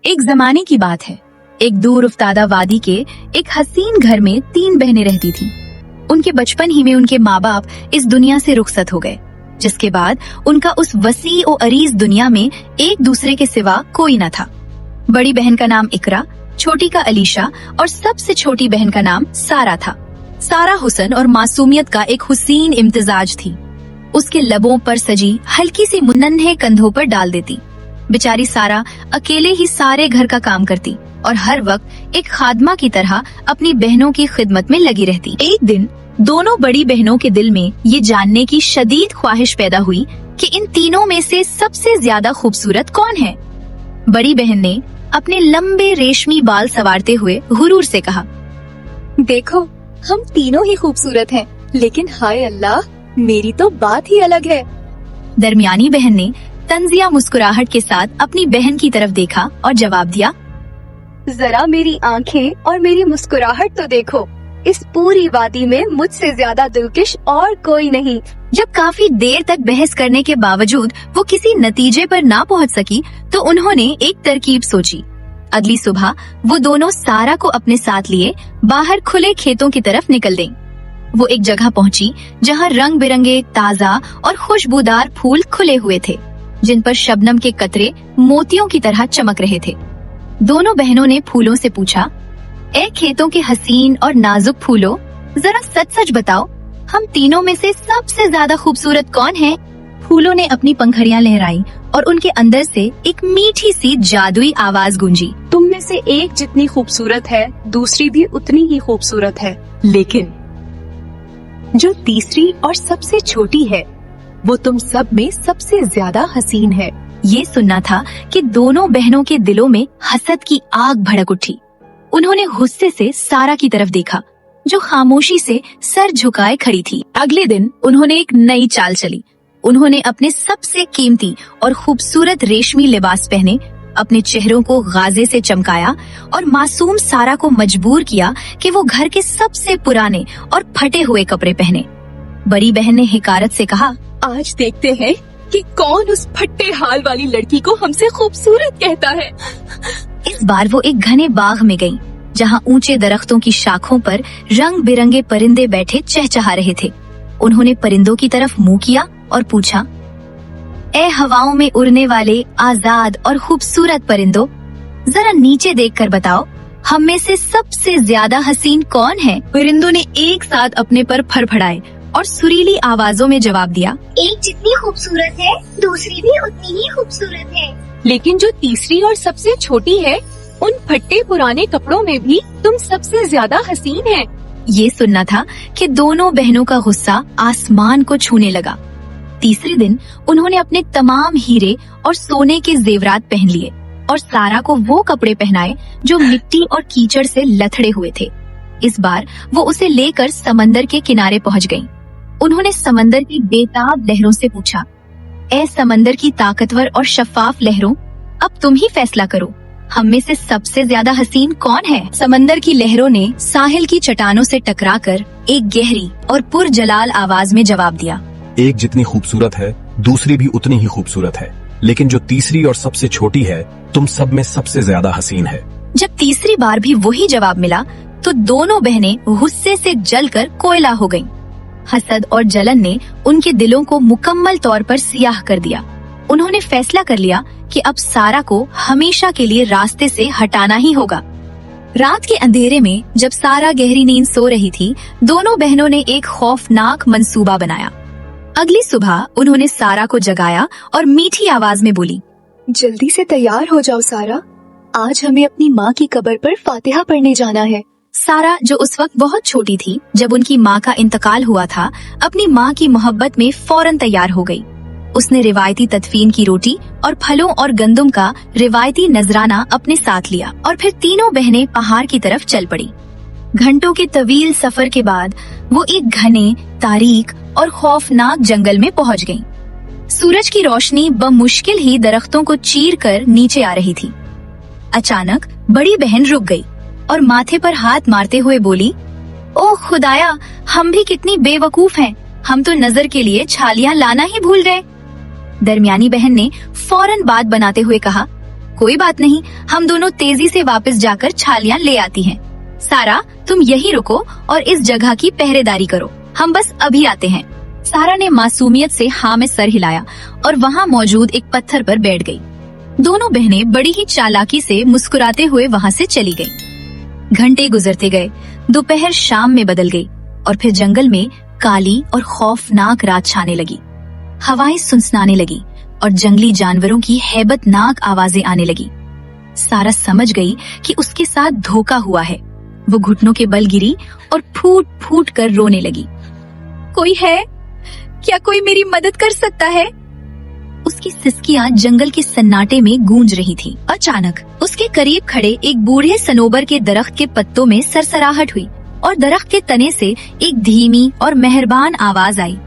एक जमाने की बात है। एक दूर उफ्तादा वादी के एक हसीन घर में 3 बहनें रहती थीं। उनके बचपन ही में उनके माँ बाप इस दुनिया से रुखसत हो गए, जिसके बाद उनका उस वसी और अरीज दुनिया में एक दूसरे के सिवा कोई न था। बड़ी बहन का नाम इकरा, छोटी का अलीशा और सबसे छोटी बहन का नाम सारा था। सारा हुस्न और मासूमियत का एक हुसीन इम्तिजाज थी। उसके लबों पर सजी हल्की सी नन्हे कंधों पर डाल देती। बेचारी सारा अकेले ही सारे घर का काम करती और हर वक्त एक खादमा की तरह अपनी बहनों की खिदमत में लगी रहती। एक दिन दोनों बड़ी बहनों के दिल में ये जानने की शदीद ख्वाहिश पैदा हुई कि इन तीनों में से सबसे ज्यादा खूबसूरत कौन है। बड़ी बहन ने अपने लंबे रेशमी बाल संवारते हुए गुरूर से कहा, देखो हम तीनों ही खूबसूरत हैं, लेकिन हाय अल्लाह, मेरी तो बात ही अलग है। दरमियानी बहन ने तंजिया मुस्कुराहट के साथ अपनी बहन की तरफ देखा और जवाब दिया, जरा मेरी आंखें और मेरी मुस्कुराहट तो देखो, इस पूरी वादी में मुझसे ज्यादा दिलकश और कोई नहीं। जब काफी देर तक बहस करने के बावजूद वो किसी नतीजे पर ना पहुंच सकी तो उन्होंने एक तरकीब सोची। अगली सुबह वो दोनों सारा को अपने साथ लिए बाहर खुले खेतों की तरफ निकल गईं। वो एक जगह पहुंची जहां रंग बिरंगे ताजा और खुशबूदार फूल खुले हुए थे, जिन पर शबनम के कतरे मोतियों की तरह चमक रहे थे। दोनों बहनों ने फूलों से पूछा, ए खेतों के हसीन और नाजुक फूलों, जरा सच सच बताओ, हम तीनों में से सबसे ज्यादा खूबसूरत कौन है? फूलों ने अपनी पंखड़ियां लहराई और उनके अंदर से एक मीठी सी जादुई आवाज गूंजी, तुम में से एक जितनी खूबसूरत है, दूसरी भी उतनी ही खूबसूरत है, लेकिन जो तीसरी और सबसे छोटी है वो तुम सब में सबसे ज्यादा हसीन है। ये सुनना था कि दोनों बहनों के दिलों में हसद की आग भड़क उठी। उन्होंने गुस्से से सारा की तरफ देखा, जो खामोशी से सर झुकाए खड़ी थी। अगले दिन उन्होंने एक नई चाल चली। उन्होंने अपने सबसे कीमती और खूबसूरत रेशमी लिबास पहने, अपने चेहरों को गाजे से चमकाया और मासूम सारा को मजबूर किया कि वो घर के सबसे पुराने और फटे हुए कपड़े पहने। बड़ी बहन ने हिकारत से कहा, आज देखते हैं कि कौन उस फट्टे हाल वाली लड़की को हमसे खूबसूरत कहता है। इस बार वो एक घने बाग में गईं, जहां ऊंचे दरख्तों की शाखों पर रंग बिरंगे परिंदे बैठे चहचहा रहे थे। उन्होंने परिंदों की तरफ मुंह किया और पूछा, ए हवाओं में उड़ने वाले आजाद और खूबसूरत परिंदों, जरा नीचे देखकर बताओ, हम में से सबसे ज्यादा हसीन कौन है? परिंदों ने एक साथ अपने पर फड़फड़ाए और सुरीली आवाजों में जवाब दिया, एक जितनी खूबसूरत है, दूसरी भी उतनी ही खूबसूरत है, लेकिन जो तीसरी और सबसे छोटी है, उन फट्टे पुराने कपड़ों में भी तुम सबसे ज्यादा हसीन है। ये सुनना था कि दोनों बहनों का गुस्सा आसमान को छूने लगा। तीसरे दिन उन्होंने अपने तमाम हीरे और सोने के जेवरात पहन लिए और सारा को वो कपड़े पहनाए जो मिट्टी और कीचड़ से लथड़े हुए थे। इस बार वो उसे लेकर समंदर के किनारे पहुंच गईं। उन्होंने समंदर की बेताब लहरों से पूछा, ए समंदर की ताकतवर और शफाफ लहरों, अब तुम ही फैसला करो, हम में से सबसे ज्यादा हसीन कौन है? समंदर की लहरों ने साहिल की चट्टानों से टकराकर एक गहरी और पुरजलाल आवाज में जवाब दिया, एक जितनी खूबसूरत है, दूसरी भी उतनी ही खूबसूरत है, लेकिन जो तीसरी और सबसे छोटी है, तुम सब में सबसे ज्यादा हसीन है। जब तीसरी बार भी वही जवाब मिला तो दोनों बहनें गुस्से से जलकर कोयला हो गईं। हसद और जलन ने उनके दिलों को मुकम्मल तौर पर सियाह कर दिया। उन्होंने फैसला कर लिया कि अब सारा को हमेशा के लिए रास्ते से हटाना ही होगा। रात के अंधेरे में जब सारा गहरी नींद सो रही थी, दोनों बहनों ने एक खौफनाक मंसूबा बनाया। अगली सुबह उन्होंने सारा को जगाया और मीठी आवाज में बोली, जल्दी से तैयार हो जाओ सारा, आज हमें अपनी माँ की कब्र पर फातिहा पढ़ने जाना है। सारा, जो उस वक्त बहुत छोटी थी जब उनकी माँ का इंतकाल हुआ था, अपनी माँ की मोहब्बत में फौरन तैयार हो गई। उसने रिवायती तदफीन की रोटी और फलों और गंदम का रिवायती नजराना अपने साथ लिया और फिर तीनों बहनें पहाड़ की तरफ चल पड़ी। घंटों के तवील सफर के बाद वो एक घने, तारीक और खौफनाक जंगल में पहुंच गईं। सूरज की रोशनी बमुश्किल ही दरख्तों को चीर कर नीचे आ रही थी। अचानक बड़ी बहन रुक गई और माथे पर हाथ मारते हुए बोली, ओह खुदाया, हम भी कितनी बेवकूफ हैं, हम तो नजर के लिए छालियां लाना ही भूल गए। दरमियानी बहन ने फौरन बात बनाते हुए कहा, कोई बात नहीं, हम दोनों तेजी से वापस जाकर छालियां ले आती हैं। सारा, तुम यही रुको और इस जगह की पहरेदारी करो, हम बस अभी आते हैं। सारा ने मासूमियत से हाँ में सर हिलाया और वहाँ मौजूद एक पत्थर पर बैठ गई। दोनों बहनें बड़ी ही चालाकी से मुस्कुराते हुए वहाँ से चली गईं। घंटे गुजरते गए, दोपहर शाम में बदल गई और फिर जंगल में काली और खौफनाक रात छाने लगी। हवाएं सुनसनाने लगी और जंगली जानवरों की हैबतनाक आवाजें आने लगी। सारा समझ गई कि उसके साथ धोखा हुआ है। वो घुटनों के बल गिरी और फूट फूट कर रोने लगी। कोई है? क्या कोई मेरी मदद कर सकता है? उसकी सिसकियां जंगल के सन्नाटे में गूंज रही थी। अचानक उसके करीब खड़े एक बूढ़े सनोबर के दरख्त के पत्तों में सरसराहट हुई और दरख्त के तने से एक धीमी और मेहरबान आवाज आई।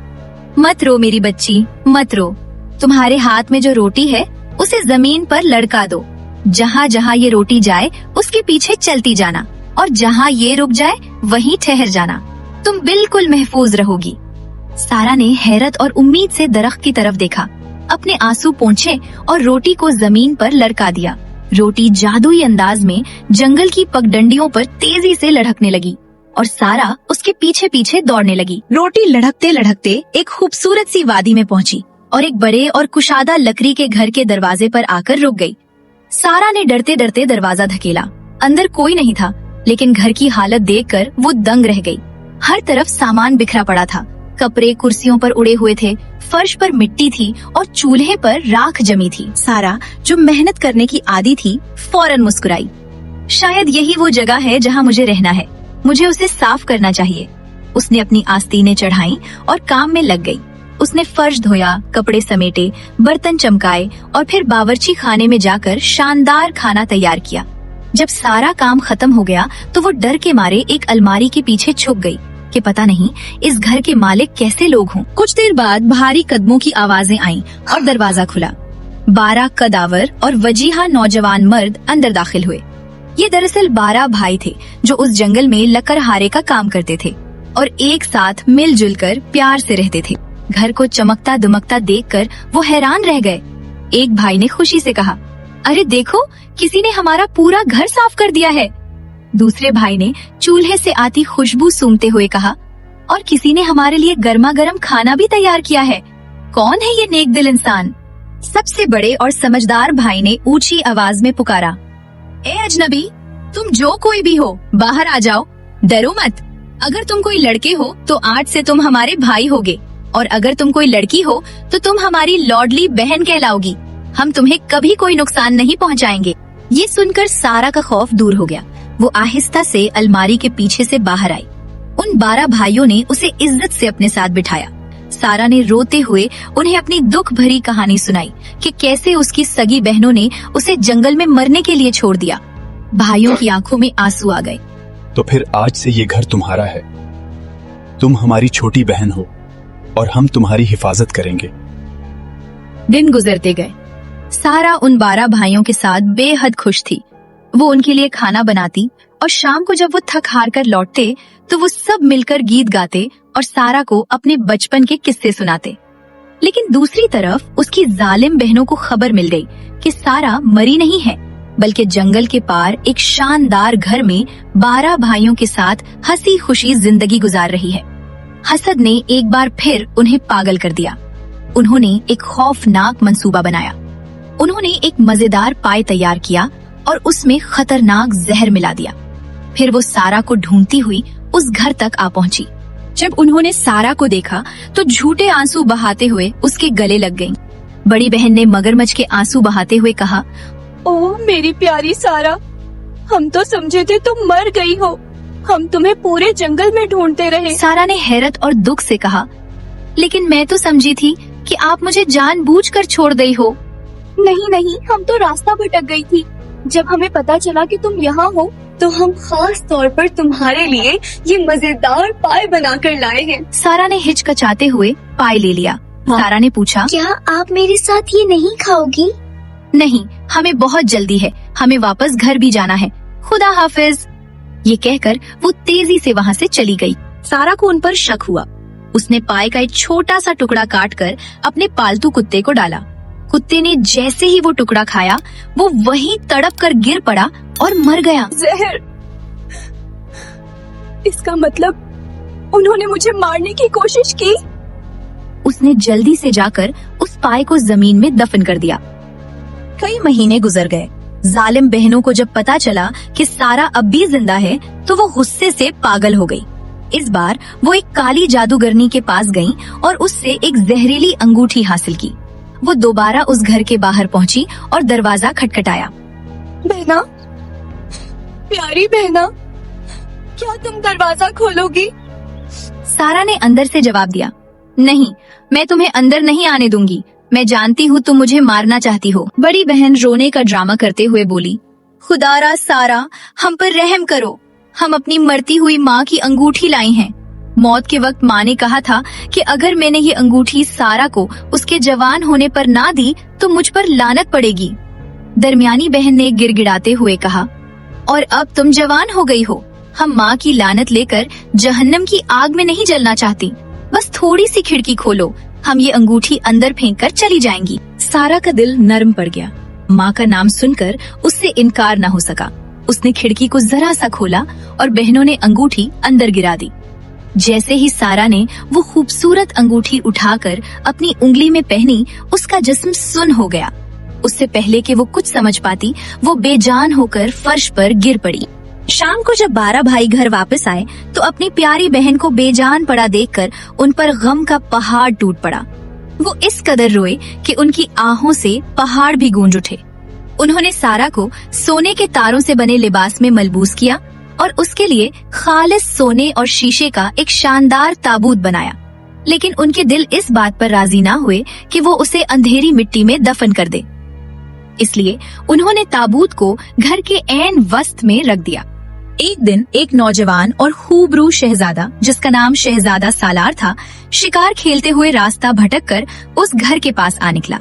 मत रो मेरी बच्ची, मत रो। तुम्हारे हाथ में जो रोटी है उसे जमीन पर लड़का दो। जहाँ जहाँ ये रोटी जाए उसके पीछे चलती जाना और जहाँ ये रुक जाए वहीं ठहर जाना। तुम बिल्कुल महफूज रहोगी। सारा ने हैरत और उम्मीद से दरख्त की तरफ देखा, अपने आंसू पोंछे और रोटी को जमीन पर लड़का दिया। रोटी जादुई अंदाज में जंगल की पगडंडियों पर तेजी से लढ़कने लगी और सारा उसके पीछे पीछे दौड़ने लगी। रोटी लढ़कते लढ़कते एक खूबसूरत सी वादी में पहुंची और एक बड़े और कुशादा लकड़ी के घर के दरवाजे पर आकर रुक गई। सारा ने डरते डरते दरवाजा धकेला। अंदर कोई नहीं था, लेकिन घर की हालत देखकर वो दंग रह गई। हर तरफ सामान बिखरा पड़ा था। कपड़े कुर्सियों पर उड़े हुए थे, फर्श पर मिट्टी थी और चूल्हे पर राख जमी थी। सारा, जो मेहनत करने की आदी थी, फौरन मुस्कुराई। शायद यही वो जगह है जहाँ मुझे रहना है, मुझे उसे साफ करना चाहिए। उसने अपनी आस्तीनें चढ़ाई और काम में लग गई। उसने फर्श धोया, कपड़े समेटे, बर्तन चमकाए और फिर बावर्ची खाने में जाकर शानदार खाना तैयार किया। जब सारा काम खत्म हो गया तो वो डर के मारे एक अलमारी के पीछे छुप गई कि पता नहीं इस घर के मालिक कैसे लोग हों। कुछ देर बाद भारी कदमों की आवाजें आईं और दरवाजा खुला। 12 कदावर और वजीहा नौजवान मर्द अंदर दाखिल हुए। ये दरअसल 12 भाई थे जो उस जंगल में लकड़हारे का काम करते थे और एक साथ मिलजुल कर प्यार से रहते थे। घर को चमकता दमकता देखकर वो हैरान रह गए। एक भाई ने खुशी से कहा, अरे देखो, किसी ने हमारा पूरा घर साफ कर दिया है। दूसरे भाई ने चूल्हे से आती खुशबू सूंघते हुए कहा, और किसी ने हमारे लिए गर्मा गर्म खाना भी तैयार किया है। कौन है ये नेक दिल इंसान? सबसे बड़े और समझदार भाई ने ऊंची आवाज में पुकारा, ए अजनबी, तुम जो कोई भी हो, बाहर आ जाओ, डरो मत। अगर तुम कोई लड़के हो तो आज से तुम हमारे भाई होगे, और अगर तुम कोई लड़की हो तो तुम हमारी लॉडली बहन कहलाओगी। हम तुम्हें कभी कोई नुकसान नहीं पहुंचाएंगे। ये सुनकर सारा का खौफ दूर हो गया। वो आहिस्ता से अलमारी के पीछे से बाहर आई। उन 12 भाइयों ने उसे इज्जत से अपने साथ बिठाया। सारा ने रोते हुए उन्हें अपनी दुख भरी कहानी सुनाई कि कैसे उसकी सगी बहनों ने उसे जंगल में मरने के लिए छोड़ दिया। भाइयों की आंखों में आंसू आ गए। तो फिर आज से ये घर तुम्हारा है। तुम हमारी छोटी बहन हो और हम तुम्हारी हिफाजत करेंगे। दिन गुजरते गए। सारा उन 12 भाइयों के साथ बेहद खुश थी। वो उनके लिए खाना बनाती और शाम को जब वो थक हार कर लौटते तो वो सब मिलकर गीत गाते और सारा को अपने बचपन के किस्से सुनाते। लेकिन दूसरी तरफ उसकी जालिम बहनों को खबर मिल गई कि सारा मरी नहीं है, बल्कि जंगल के पार एक शानदार घर में 12 भाइयों के साथ हंसी खुशी जिंदगी गुजार रही है। हसद ने एक बार फिर उन्हें पागल कर दिया। उन्होंने एक खौफनाक मंसूबा बनाया। उन्होंने एक मजेदार पाय तैयार किया और उसमें खतरनाक जहर मिला दिया। फिर वो सारा को ढूंढती हुई उस घर तक आ पहुंची। जब उन्होंने सारा को देखा तो झूठे आंसू बहाते हुए उसके गले लग गईं। बड़ी बहन ने मगरमच्छ के आंसू बहाते हुए कहा, ओह मेरी प्यारी सारा, हम तो समझे थे तुम मर गई हो। हम तुम्हें पूरे जंगल में ढूंढते रहे। सारा ने हैरत और दुख से कहा, लेकिन मैं तो समझी थी कि आप मुझे जानबूझकर छोड़ गई हो। नहीं नहीं, हम तो रास्ता भटक गई थी। जब हमें पता चला कि तुम यहाँ हो तो हम खास तौर पर तुम्हारे लिए ये मजेदार पाय बनाकर लाए हैं। सारा ने हिचकचाते हुए पाय ले लिया। सारा ने पूछा, क्या आप मेरे साथ ये नहीं खाओगी? नहीं, हमें बहुत जल्दी है, हमें वापस घर भी जाना है, खुदा हाफिज। ये कहकर वो तेजी से वहाँ से चली गई। सारा को उन पर शक हुआ। उसने पाय का एक छोटा सा टुकड़ा काटकर अपने पालतू कुत्ते को डाला। कुत्ते ने जैसे ही वो टुकड़ा खाया वो वहीं तड़प कर गिर पड़ा और मर गया। जहर। इसका मतलब उन्होंने मुझे मारने की कोशिश की। उसने जल्दी से जाकर उस पाय को जमीन में दफन कर दिया। कई महीने गुजर गए। जालिम बहनों को जब पता चला कि सारा अब भी जिंदा है तो वो गुस्से से पागल हो गई। इस बार वो एक काली जादूगरनी के पास गईं और उससे एक जहरीली अंगूठी हासिल की। वो दोबारा उस घर के बाहर पहुंची और दरवाजा खटखटाया। बहना, प्यारी बहना, क्या तुम दरवाजा खोलोगी? सारा ने अंदर से जवाब दिया, नहीं, मैं तुम्हें अंदर नहीं आने दूंगी। मैं जानती हूँ तुम मुझे मारना चाहती हो। बड़ी बहन रोने का ड्रामा करते हुए बोली, खुदारा सारा, हम पर रहम करो। हम अपनी मरती हुई माँ की अंगूठी लाई हैं। मौत के वक्त माँ ने कहा था कि अगर मैंने ये अंगूठी सारा को उसके जवान होने पर ना दी तो मुझ पर लानत पड़ेगी। दरमियानी बहन ने गिड़गिड़ाते हुए कहा, और अब तुम जवान हो गई हो। हम माँ की लानत लेकर जहन्नम की आग में नहीं जलना चाहती। बस थोड़ी सी खिड़की खोलो, हम ये अंगूठी अंदर फेंक कर चली जाएंगी। सारा का दिल नरम पड़ गया। माँ का नाम सुनकर उससे इनकार न हो सका। उसने खिड़की को जरा सा खोला और बहनों ने अंगूठी अंदर गिरा दी। जैसे ही सारा ने वो खूबसूरत अंगूठी उठाकर अपनी उंगली में पहनी, उसका जिस्म सुन्न हो गया। उससे पहले कि वो कुछ समझ पाती, वो बेजान होकर फर्श पर गिर पड़ी। शाम को जब 12 भाई घर वापस आए तो अपनी प्यारी बहन को बेजान पड़ा देखकर उन पर गम का पहाड़ टूट पड़ा। वो इस कदर रोए कि उनकी आहों से पहाड़ भी गूंज उठे। उन्होंने सारा को सोने के तारों से बने लिबास में मलबूस किया और उसके लिए खालिस सोने और शीशे का एक शानदार ताबूत बनाया। लेकिन उनके दिल इस बात पर राजी ना हुए कि वो उसे अंधेरी मिट्टी में दफन कर दे। इसलिए उन्होंने ताबूत को घर के ऐन वस्त में रख दिया। एक दिन एक नौजवान और खूबरू शहजादा, जिसका नाम शहजादा सालार था, शिकार खेलते हुए रास्ता भटककर उस घर के पास आ निकला।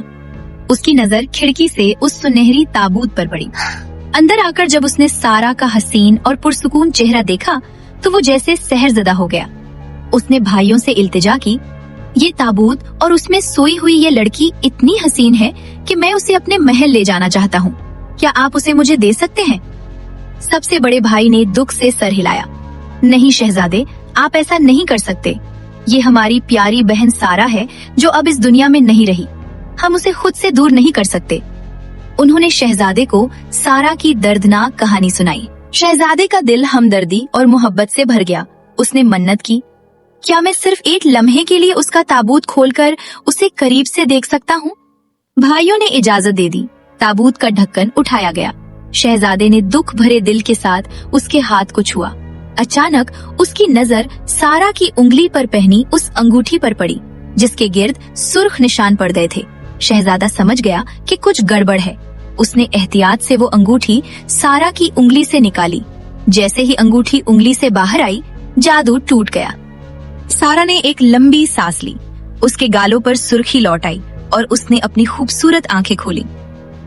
उसकी नजर खिड़की से उस सुनहरी ताबूत पर पड़ी। अंदर आकर जब उसने सारा का हसीन और पुरसुकून चेहरा देखा तो वो जैसे सहरजदा हो गया। उसने भाइयों से इल्तिजा की, ये ताबूत और उसमें सोई हुई ये लड़की इतनी हसीन है कि मैं उसे अपने महल ले जाना चाहता हूँ। क्या आप उसे मुझे दे सकते हैं? सबसे बड़े भाई ने दुख से सर हिलाया। नहीं शहजादे, आप ऐसा नहीं कर सकते। ये हमारी प्यारी बहन सारा है जो अब इस दुनिया में नहीं रही। हम उसे खुद से दूर नहीं कर सकते। उन्होंने शहजादे को सारा की दर्दनाक कहानी सुनाई। शहजादे का दिल हमदर्दी और मोहब्बत से भर गया। उसने मन्नत की, क्या मैं सिर्फ एक लम्हे के लिए उसका ताबूत खोलकर उसे करीब से देख सकता हूँ? भाइयों ने इजाजत दे दी। ताबूत का ढक्कन उठाया गया। शहजादे ने दुख भरे दिल के साथ उसके हाथ को छुआ। अचानक उसकी नजर सारा की उंगली पर पहनी उस अंगूठी पर पड़ी, जिसके गिर्द सुर्ख निशान पड़ गए थे। शहजादा समझ गया कि कुछ गड़बड़ है। उसने एहतियात से वो अंगूठी सारा की उंगली से निकाली। जैसे ही अंगूठी उंगली से बाहर आई, जादू टूट गया। सारा ने एक लंबी सांस ली। उसके गालों पर सुर्खी लौट आई और उसने अपनी खूबसूरत आंखें खोली।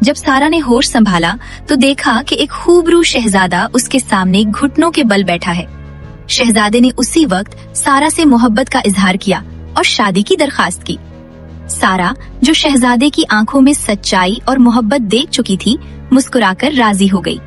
जब सारा ने होश संभाला तो देखा कि एक खूबरू शहजादा उसके सामने घुटनों के बल बैठा है। शहजादे ने उसी वक्त सारा से मोहब्बत का इजहार किया और शादी की दरखास्त की। सारा, जो शहजादे की आंखों में सच्चाई और मोहब्बत देख चुकी थी, मुस्कुराकर राजी हो गई।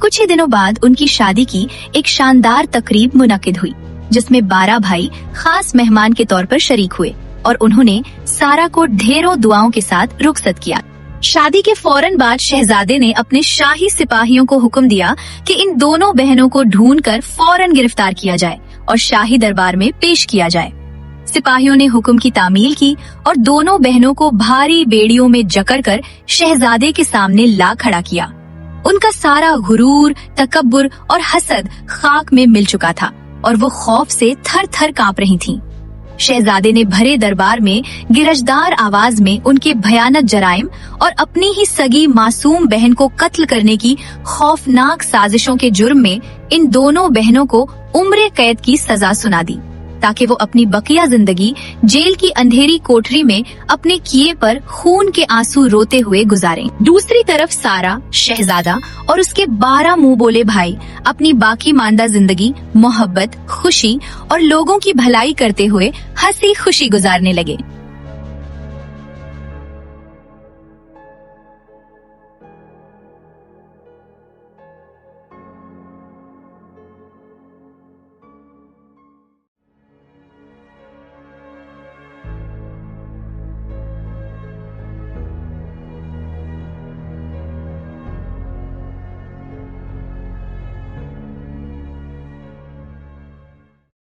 कुछ ही दिनों बाद उनकी शादी की एक शानदार तकरीब मुनक्किद हुई, जिसमें 12 भाई खास मेहमान के तौर पर शरीक हुए और उन्होंने सारा को ढेरों दुआओं के साथ रुखसत किया। शादी के फौरन बाद शहजादे ने अपने शाही सिपाहियों को हुक्म दिया कि इन दोनों बहनों को ढूंढकर फौरन गिरफ्तार किया जाए और शाही दरबार में पेश किया जाए। सिपाहियों ने हुक्म की तामील की और दोनों बहनों को भारी बेड़ियों में जकड़ कर शहजादे के सामने ला खड़ा किया। उनका सारा गुरूर, तकब्बुर और हसद खाक में मिल चुका था और वो खौफ से थर थर कांप रही थीं। शहजादे ने भरे दरबार में गिरजदार आवाज में उनके भयानक जराइम और अपनी ही सगी मासूम बहन को कत्ल करने की खौफनाक साजिशों के जुर्म में इन दोनों बहनों को उम्र कैद की सजा सुना दी, ताकि वो अपनी बकिया जिंदगी जेल की अंधेरी कोठरी में अपने किए पर खून के आंसू रोते हुए गुजारें। दूसरी तरफ सारा, शहजादा और उसके 12 मुंह बोले भाई अपनी बाकी मानदा जिंदगी मोहब्बत, खुशी और लोगों की भलाई करते हुए हंसी खुशी गुजारने लगे।